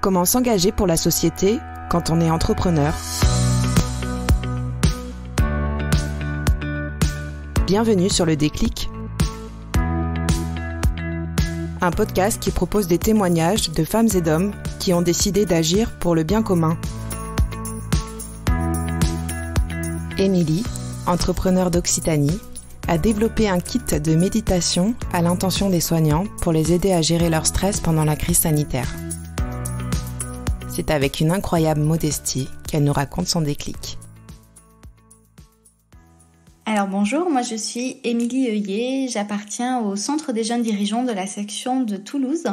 Comment s'engager pour la société quand on est entrepreneur? Bienvenue sur Le Déclic, un podcast qui propose des témoignages de femmes et d'hommes qui ont décidé d'agir pour le bien commun. Émilie, entrepreneure d'Occitanie, a développé un kit de méditation à l'intention des soignants pour les aider à gérer leur stress pendant la crise sanitaire. C'est avec une incroyable modestie qu'elle nous raconte son déclic. Alors bonjour, moi je suis Émilie Heuillet, j'appartiens au Centre des jeunes dirigeants de la section de Toulouse.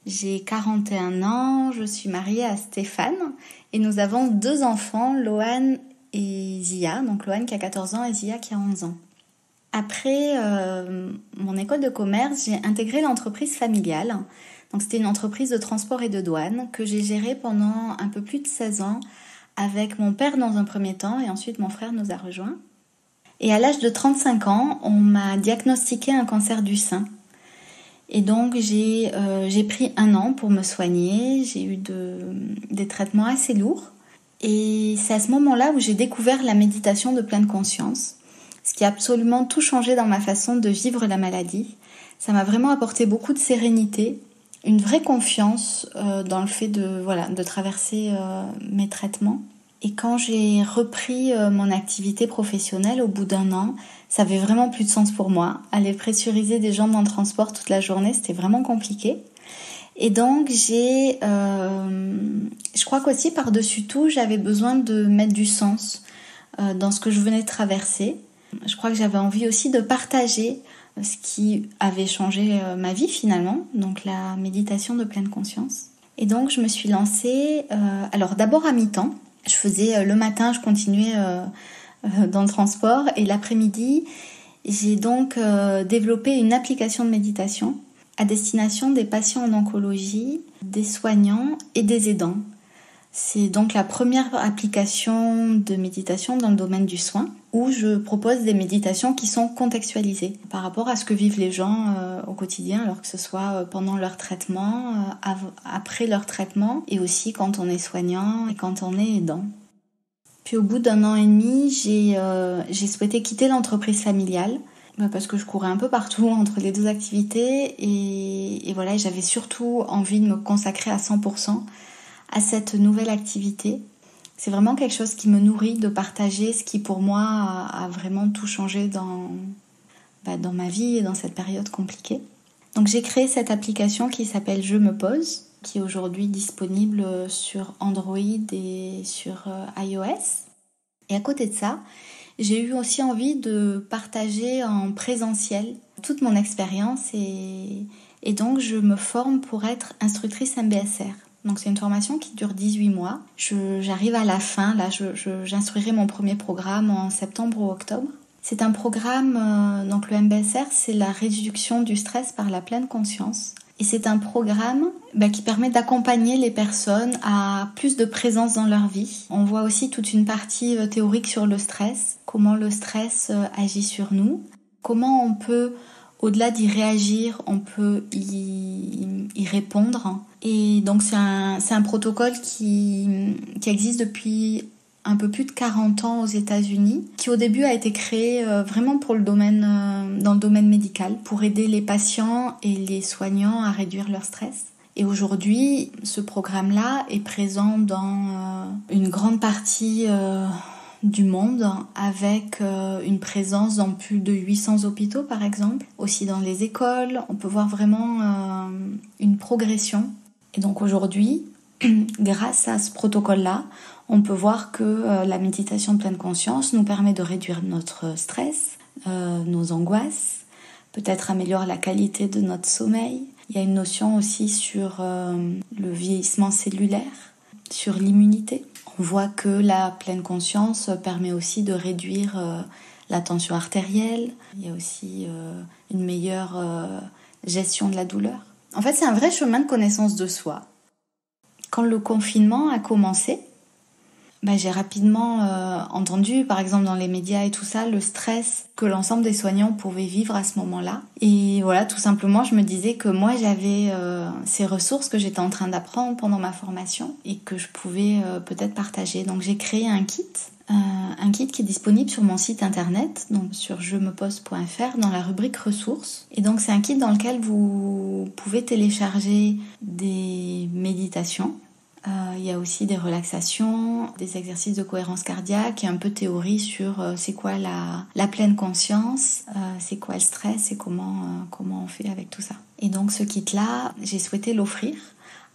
J'ai 41 ans, je suis mariée à Stéphane et nous avons 2 enfants, Loane et Zia, donc Loane qui a 14 ans et Zia qui a 11 ans. Après mon école de commerce, j'ai intégré l'entreprise familiale. Donc c'était une entreprise de transport et de douane que j'ai gérée pendant un peu plus de 16 ans avec mon père dans un premier temps et ensuite mon frère nous a rejoints. Et à l'âge de 35 ans, on m'a diagnostiqué un cancer du sein. Et donc j'ai pris 1 an pour me soigner, j'ai eu des traitements assez lourds. Et c'est à ce moment-là où j'ai découvert la méditation de pleine conscience. Ce qui a absolument tout changé dans ma façon de vivre la maladie. Ça m'a vraiment apporté beaucoup de sérénité, une vraie confiance dans le fait de traverser mes traitements. Et quand j'ai repris mon activité professionnelle au bout d'1 an, ça avait vraiment plus de sens pour moi. Aller pressuriser des gens dans le transport toute la journée, c'était vraiment compliqué. Et donc je crois qu'aussi par-dessus tout, j'avais besoin de mettre du sens dans ce que je venais de traverser. Je crois que j'avais envie aussi de partager ce qui avait changé ma vie finalement, donc la méditation de pleine conscience. Et donc je me suis lancée, alors d'abord à mi-temps. Je faisais le matin, je continuais dans le transport et l'après-midi, j'ai donc développé une application de méditation à destination des patients en oncologie, des soignants et des aidants. C'est donc la première application de méditation dans le domaine du soin où je propose des méditations qui sont contextualisées par rapport à ce que vivent les gens au quotidien, alors que ce soit pendant leur traitement, après leur traitement et aussi quand on est soignant et quand on est aidant. Puis au bout d'1 an et demi, j'ai souhaité quitter l'entreprise familiale parce que je courais un peu partout entre les 2 activités et voilà, j'avais surtout envie de me consacrer à 100% à cette nouvelle activité. C'est vraiment quelque chose qui me nourrit de partager ce qui pour moi a vraiment tout changé dans ma vie et dans cette période compliquée. Donc j'ai créé cette application qui s'appelle Je me pose, qui est aujourd'hui disponible sur Android et sur iOS. Et à côté de ça, j'ai eu aussi envie de partager en présentiel toute mon expérience et donc je me forme pour être instructrice MBSR. Donc c'est une formation qui dure 18 mois. J'arrive à la fin, là j'instruirai mon premier programme en septembre ou octobre. C'est un programme, donc le MBSR, c'est la réduction du stress par la pleine conscience. Et c'est un programme qui permet d'accompagner les personnes à plus de présence dans leur vie. On voit aussi toute une partie théorique sur le stress, comment le stress agit sur nous, comment on peut, au-delà d'y réagir, on peut y répondre. Et donc c'est un protocole qui existe depuis un peu plus de 40 ans aux États-Unis, qui au début a été créé vraiment pour dans le domaine médical, pour aider les patients et les soignants à réduire leur stress. Et aujourd'hui, ce programme-là est présent dans une grande partie du monde, avec une présence dans plus de 800 hôpitaux par exemple, aussi dans les écoles. On peut voir vraiment une progression. Et donc aujourd'hui, grâce à ce protocole-là, on peut voir que la méditation de pleine conscience nous permet de réduire notre stress, nos angoisses, peut-être améliorer la qualité de notre sommeil. Il y a une notion aussi sur le vieillissement cellulaire, sur l'immunité. On voit que la pleine conscience permet aussi de réduire la tension artérielle. Il y a aussi une meilleure gestion de la douleur. En fait, c'est un vrai chemin de connaissance de soi. Quand le confinement a commencé, j'ai rapidement entendu, par exemple dans les médias et tout ça, le stress que l'ensemble des soignants pouvaient vivre à ce moment-là. Et voilà, tout simplement, je me disais que moi, j'avais ces ressources que j'étais en train d'apprendre pendant ma formation et que je pouvais peut-être partager. Donc j'ai créé un kit qui est disponible sur mon site internet, donc sur jemepose.fr dans la rubrique ressources. Et donc c'est un kit dans lequel vous pouvez télécharger des méditations. Il y a aussi des relaxations, des exercices de cohérence cardiaque et un peu théorie sur c'est quoi la pleine conscience, c'est quoi le stress et comment on fait avec tout ça. Et donc ce kit-là, j'ai souhaité l'offrir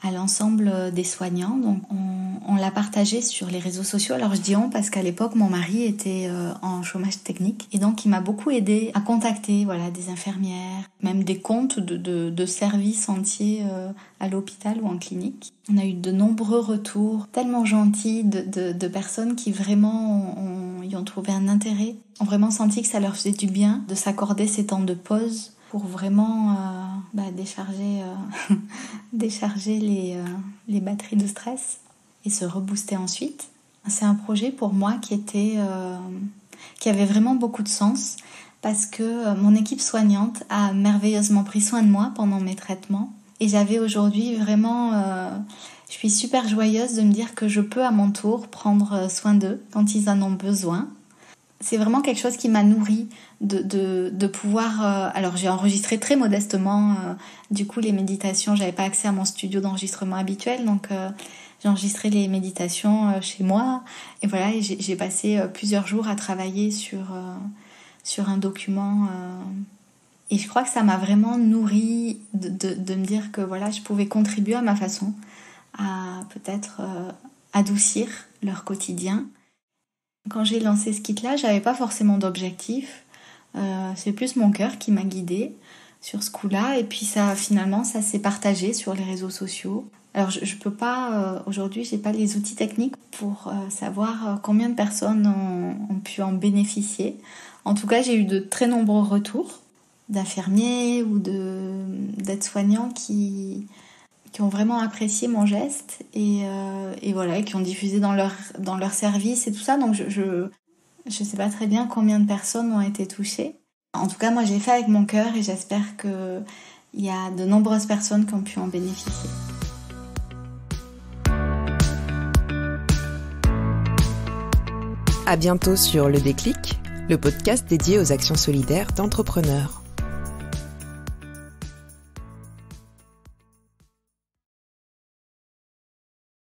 à l'ensemble des soignants. Donc on l'a partagé sur les réseaux sociaux. Alors je dis on parce qu'à l'époque mon mari était en chômage technique et donc il m'a beaucoup aidé à contacter des infirmières, même des comptes de services entiers à l'hôpital ou en clinique. On a eu de nombreux retours tellement gentils de personnes qui vraiment y ont trouvé un intérêt, ont vraiment senti que ça leur faisait du bien de s'accorder ces temps de pause pour vraiment décharger les batteries de stress et se rebooster ensuite. C'est un projet pour moi qui avait vraiment beaucoup de sens parce que mon équipe soignante a merveilleusement pris soin de moi pendant mes traitements et j'avais aujourd'hui vraiment... je suis super joyeuse de me dire que je peux à mon tour prendre soin d'eux quand ils en ont besoin. C'est vraiment quelque chose qui m'a nourrie de pouvoir... alors j'ai enregistré très modestement du coup les méditations. J'avais pas accès à mon studio d'enregistrement habituel, donc j'ai enregistré les méditations chez moi. Et voilà, j'ai passé plusieurs jours à travailler sur un document. Et je crois que ça m'a vraiment nourrie de me dire que je pouvais contribuer à ma façon à peut-être adoucir leur quotidien. Quand j'ai lancé ce kit-là, j'avais pas forcément d'objectif. C'est plus mon cœur qui m'a guidée sur ce coup-là. Et puis ça s'est partagé sur les réseaux sociaux. Alors je peux pas, aujourd'hui, j'ai pas les outils techniques pour savoir combien de personnes ont pu en bénéficier. En tout cas, j'ai eu de très nombreux retours d'infirmiers ou d'aides-soignants qui ont vraiment apprécié mon geste et qui ont diffusé dans leur service et tout ça. Donc je sais pas très bien combien de personnes ont été touchées. En tout cas, moi j'ai fait avec mon cœur et j'espère qu'il y a de nombreuses personnes qui ont pu en bénéficier. À bientôt sur Le Déclic, le podcast dédié aux actions solidaires d'entrepreneurs.